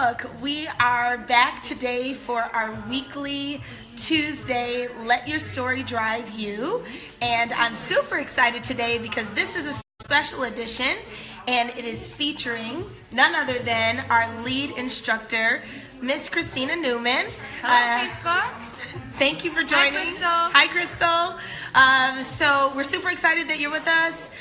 look, we are back today for our weekly Tuesday Let Your Story Drive You. And I'm super excited today because this is a special edition and it is featuring none other than our lead instructor, Miss Christina Newman. Hello, Facebook. Thank you for joining. Hi, Crystal. Hi, Crystal. So we're super excited that you're with us.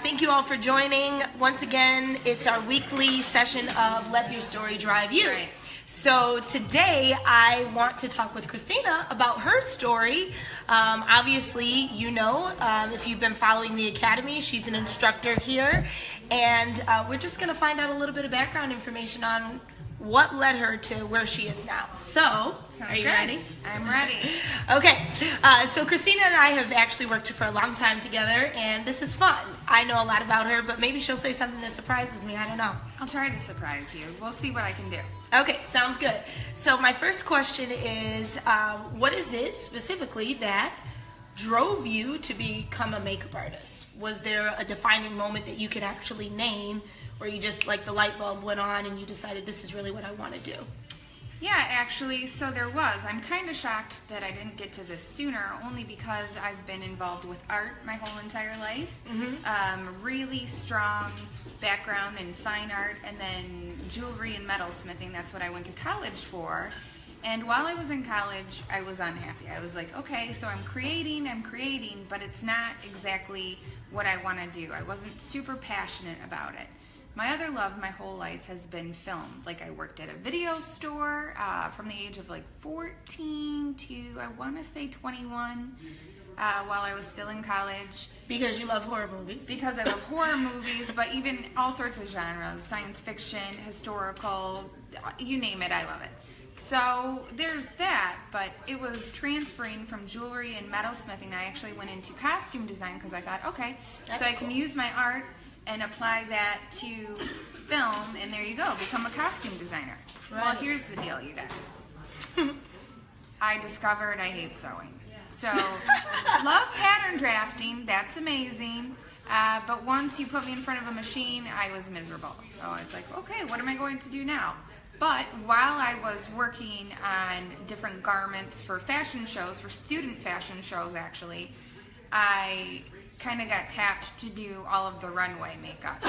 Thank you all for joining. Once again, it's our weekly session of Let Your Story Drive You. Right. So today I want to talk with Christina about her story. Obviously, you know, if you've been following the Academy, she's an instructor here. And we're just going to find out a little bit of background information on what led her to where she is now. So, are you ready? I'm ready. Okay, so Christina and I have actually worked for a long time together, and this is fun. I know a lot about her, but maybe she'll say something that surprises me. I don't know. I'll try to surprise you. We'll see what I can do. Okay, sounds good. So my first question is, what is it specifically that drove you to become a makeup artist? Was there a defining moment that you could actually name, or you just, like, the light bulb went on and you decided this is really what I want to do? Yeah, actually, so there was. I'm kind of shocked that I didn't get to this sooner, only because I've been involved with art my whole entire life. Really strong background in fine art, and then jewelry and metalsmithing. That's what I went to college for. And while I was in college, I was unhappy. I was like, okay, so I'm creating, but it's not exactly what I want to do. I wasn't super passionate about it. My other love my whole life has been film. Like, I worked at a video store from the age of like 14 to, I want to say 21, while I was still in college. Because you love horror movies. Because I love horror movies, but even all sorts of genres, science fiction, historical, you name it, I love it. So there's that, but it was transferring from jewelry and metalsmithing. I actually went into costume design because I thought, okay, That's so I cool. can use my art and apply that to film, and there you go, become a costume designer. Right. Well, here's the deal, you guys. I discovered I hate sewing. So, love pattern drafting, that's amazing, but once you put me in front of a machine, I was miserable. So I was like, okay, what am I going to do now? But while I was working on different garments for fashion shows, for student fashion shows actually, I kind of got tapped to do all of the runway makeup.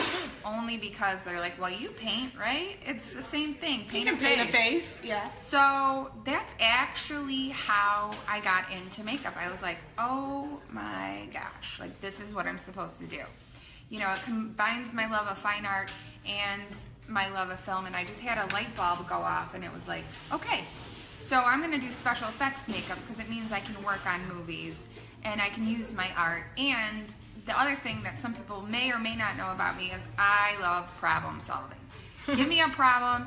Only because they're like, well, you paint, right? It's the same thing. Paint a face. Yeah. So that's actually how I got into makeup. I was like, oh my gosh, like, this is what I'm supposed to do. You know, it combines my love of fine art and my love of film, and I just had a light bulb go off, and it was like, okay, so I'm going to do special effects makeup because it means I can work on movies and I can use my art. And the other thing that some people may or may not know about me is I love problem solving. Give me a problem,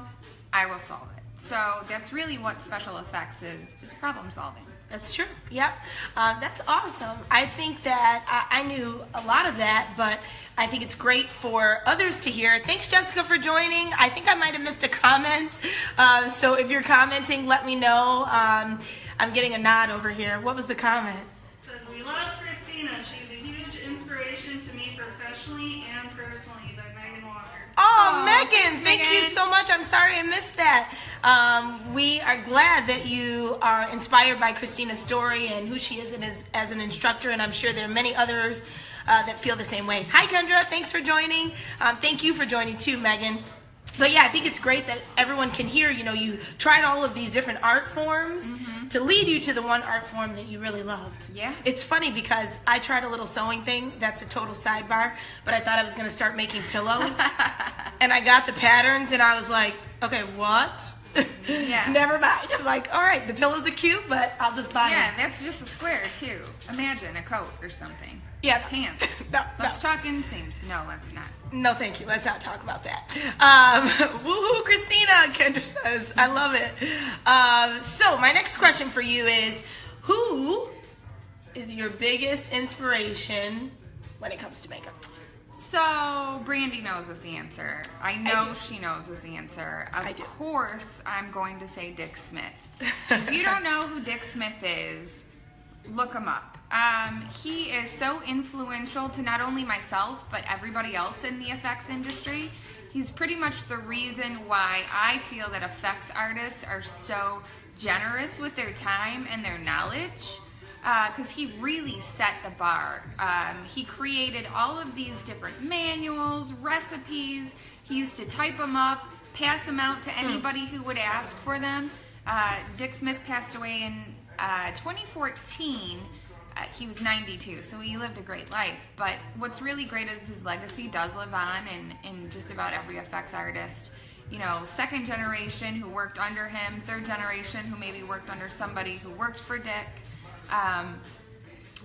I will solve it. So that's really what special effects is problem solving. That's true. Yep. That's awesome. I think that I knew a lot of that, but I think it's great for others to hear. Thanks, Jessica, for joining. I think I might have missed a comment. So if you're commenting, let me know. I'm getting a nod over here. What was the comment? It says, we love Christina. She's a huge inspiration to me professionally and personally, by Megan Walker. Oh, Megan, thank you Megan. so much. I'm sorry I missed that. We are glad that you are inspired by Christina's story and who she is as an instructor, and I'm sure there are many others that feel the same way. Hi, Kendra. Thanks for joining. Thank you for joining too, Megan. But yeah, I think it's great that everyone can hear, you know, you tried all of these different art forms to lead you to the one art form that you really loved. Yeah. It's funny because I tried a little sewing thing. That's a total sidebar, but I thought I was going to start making pillows. And I got the patterns and I was like, okay, what? Yeah. Never mind. I'm like, all right, the pillows are cute, but I'll just buy them. Yeah, that's just a square too. Imagine a coat or something. Yeah. Pants. No, Let's talk inseams. No, let's not. No, thank you. Let's not talk about that. Woohoo, Christina, Kendra says. I love it. So my next question for you is, who is your biggest inspiration when it comes to makeup? So, Brandy knows this answer. I know do. she knows this answer. I do. Of course, I'm going to say Dick Smith. If you don't know who Dick Smith is, look him up. He is so influential to not only myself, but everybody else in the effects industry. he's pretty much the reason why I feel that effects artists are so generous with their time and their knowledge, because he really set the bar. He created all of these different manuals, recipes. He used to type them up, pass them out to anybody who would ask for them. Dick Smith passed away in 2014. He was 92, so he lived a great life. But what's really great is his legacy does live on in just about every effects artist. You know, second generation who worked under him, third generation who maybe worked under somebody who worked for Dick.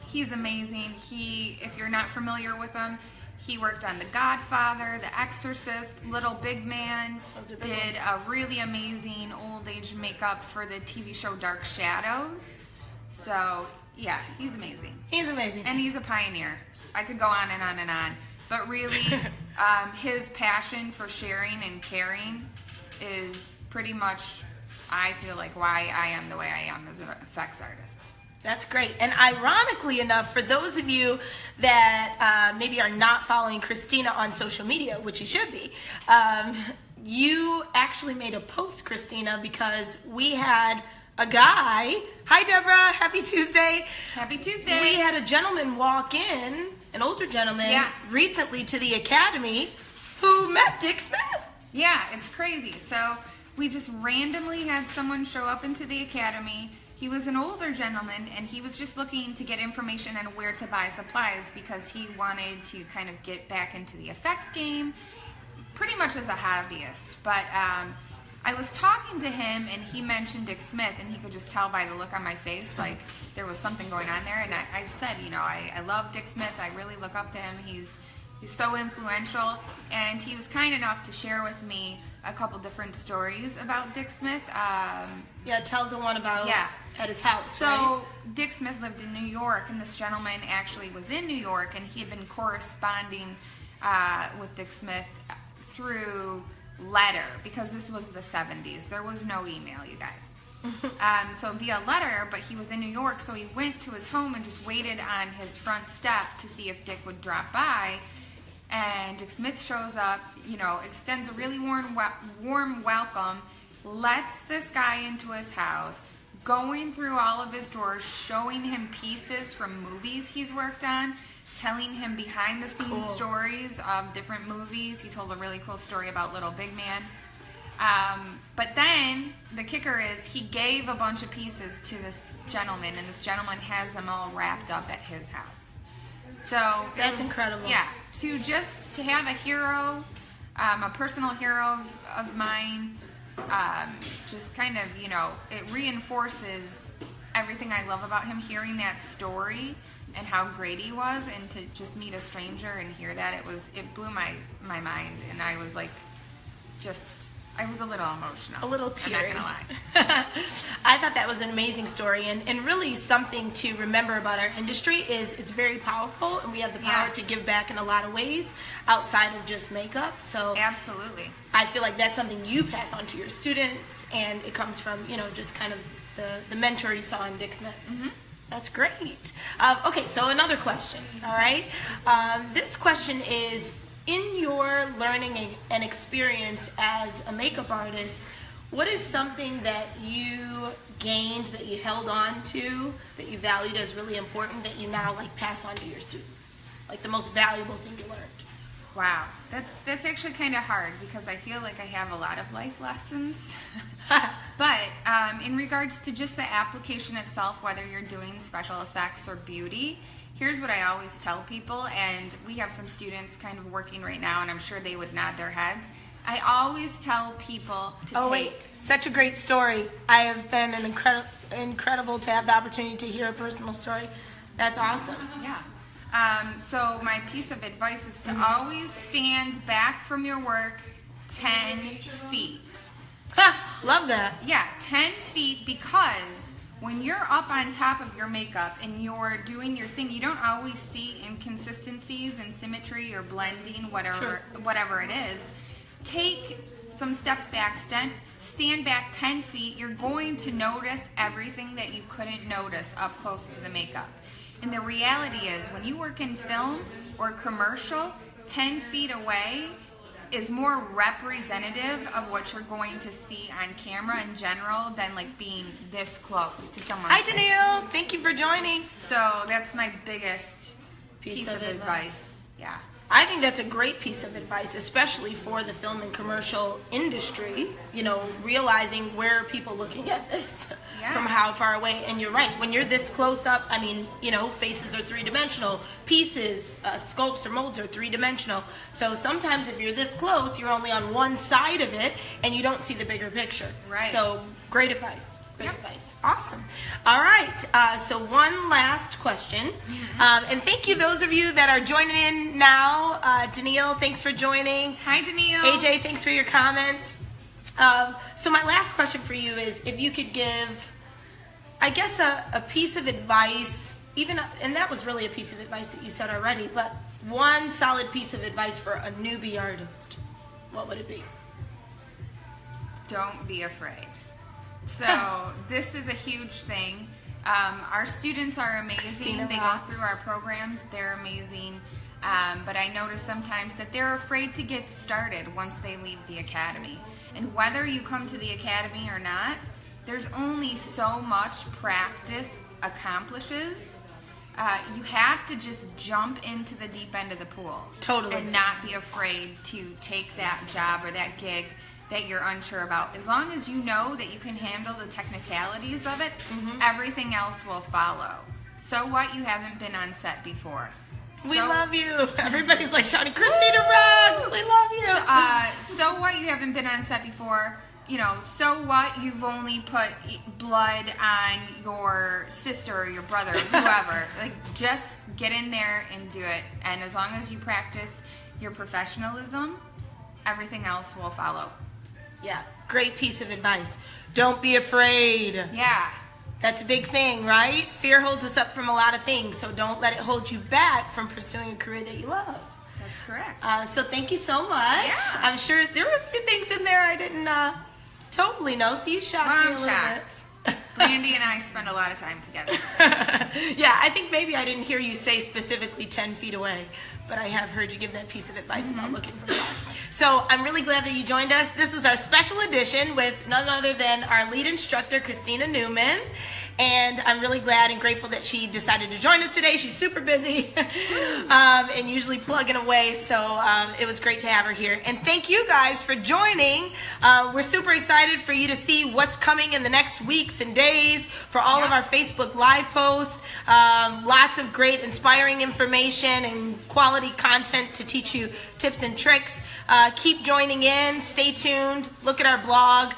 He's amazing. If you're not familiar with him, he worked on The Godfather, The Exorcist, Little Big Man, did a really amazing old age makeup for the TV show Dark Shadows. So, yeah, he's amazing. He's amazing. And he's a pioneer. I could go on and on and on. But really, his passion for sharing and caring is pretty much, I feel like, why I am the way I am as an effects artist. That's great. And ironically enough, for those of you that maybe are not following Christina on social media, which you should be, you actually made a post, Christina, because we had a guy. Hi, Deborah. Happy Tuesday. Happy Tuesday. We had a gentleman walk in, an older gentleman, recently to the academy who met Dick Smith. Yeah, it's crazy. So we just randomly had someone show up into the academy. He was an older gentleman, and he was just looking to get information on where to buy supplies because he wanted to kind of get back into the effects game, pretty much as a hobbyist. But I was talking to him, and he mentioned Dick Smith, and he could just tell by the look on my face, like there was something going on there. And I said, you know, I love Dick Smith. I really look up to him. He's so influential, and he was kind enough to share with me a couple different stories about Dick Smith. Tell the one about at his house. So right? Dick Smith lived in New York, and this gentleman actually was in New York, and he had been corresponding with Dick Smith through letter, because this was the 70s. There was no email, you guys. So via letter, but he was in New York, so he went to his home and just waited on his front step to see if Dick would drop by. And Dick Smith shows up, you know, extends a really warm welcome, lets this guy into his house, going through all of his drawers, showing him pieces from movies he's worked on, telling him behind the scenes stories of different movies. He told a really cool story about Little Big Man. But then the kicker is he gave a bunch of pieces to this gentleman, and this gentleman has them all wrapped up at his house. So that's incredible. Yeah, to have a hero, a personal hero of mine, just kind of, you know, it reinforces everything I love about him, hearing that story and how great he was, and to just meet a stranger and hear that, it blew my mind, and I was like, I was a little emotional. A little teary. I'm not gonna lie. I thought that was an amazing story, and really something to remember about our industry is it's very powerful, and we have the power to give back in a lot of ways outside of just makeup. So absolutely, I feel like that's something you pass on to your students, and it comes from, you know, just kind of the mentor you saw in Dick Smith. Mm-hmm. That's great. Okay, so another question, all right? This question is, in your learning and experience as a makeup artist, what is something that you gained, that you held on to, that you valued as really important, that you now like pass on to your students? Like the most valuable thing you learned? Wow, that's actually kind of hard, because I feel like I have a lot of life lessons. But in regards to just the application itself, whether you're doing special effects or beauty, here's what I always tell people, and we have some students kind of working right now, and I'm sure they would nod their heads. I always tell people to wait, such a great story. I have been incredible to have the opportunity to hear a personal story. That's awesome. Yeah. So my piece of advice is to always stand back from your work 10 feet. Love that. Yeah, 10 feet, because when you're up on top of your makeup and you're doing your thing, you don't always see inconsistencies and symmetry or blending, whatever it is. Take some steps back, stand back 10 feet. You're going to notice everything that you couldn't notice up close to the makeup. And the reality is, when you work in film or commercial, 10 feet away, is more representative of what you're going to see on camera in general than like being this close to someone's Hi, face. Danielle. Thank you for joining. So that's my biggest piece of advice. Yeah. I think that's a great piece of advice, especially for the film and commercial industry, you know, realizing where are people looking at this from how far away. And you're right, when you're this close up, I mean, you know, faces are three-dimensional, pieces, sculpts or molds are three-dimensional. So sometimes if you're this close, you're only on one side of it and you don't see the bigger picture. Right. So great advice. Great advice. Awesome. All right. So one last question. And thank you, those of you that are joining in now. Danielle, thanks for joining. Hi, Danielle. AJ, thanks for your comments. So my last question for you is if you could give, I guess, a piece of advice, even, and that was really a piece of advice that you said already, but one solid piece of advice for a newbie artist, what would it be? Don't be afraid. So this is a huge thing. Our students are amazing. Christina they rocks. go through our programs. They're amazing. But I notice sometimes that they're afraid to get started once they leave the academy. And whether you come to the academy or not, there's only so much practice accomplishes. You have to just jump into the deep end of the pool. Totally. And not be afraid to take that job or that gig that you're unsure about. As long as you know that you can handle the technicalities of it, everything else will follow. So what, you haven't been on set before. We love you. Everybody's like shouting, Christina rocks. We love you. So what, you haven't been on set before. You know, so what, you've only put blood on your sister or your brother or whoever. Like, just get in there and do it. And as long as you practice your professionalism, everything else will follow. Yeah, great piece of advice. Don't be afraid. Yeah. That's a big thing, right? Fear holds us up from a lot of things, so don't let it hold you back from pursuing a career that you love. That's correct. So thank you so much. Yeah. I'm sure there were a few things in there I didn't totally know, so you shocked me a little bit. Brandy and I spend a lot of time together. Yeah, I think maybe I didn't hear you say specifically 10 feet away, but I have heard you give that piece of advice about looking for God. So I'm really glad that you joined us. This was our special edition with none other than our lead instructor, Christina Newman. And I'm really glad and grateful that she decided to join us today. She's super busy and usually plugging away. So it was great to have her here. And thank you guys for joining. We're super excited for you to see what's coming in the next weeks and days for all of our Facebook Live posts. Lots of great inspiring information and quality content to teach you tips and tricks. Keep joining in. Stay tuned. Look at our blog.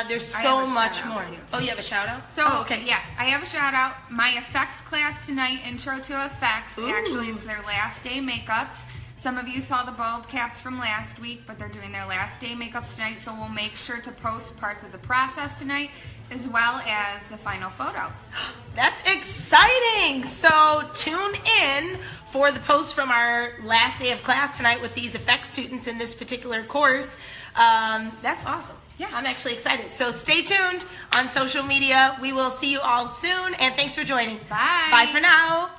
There's so much more. Oh, you have a shout out? So, okay. Yeah, I have a shout out. My effects class tonight, Intro to Effects. Ooh. Actually, it's their last day makeups. Some of you saw the bald caps from last week, but they're doing their last day makeups tonight, so we'll make sure to post parts of the process tonight, as well as the final photos. That's exciting! So tune in for the post from our last day of class tonight with these effects students in this particular course. That's awesome. Yeah, I'm actually excited. So stay tuned on social media. We will see you all soon, and thanks for joining. Bye. Bye for now.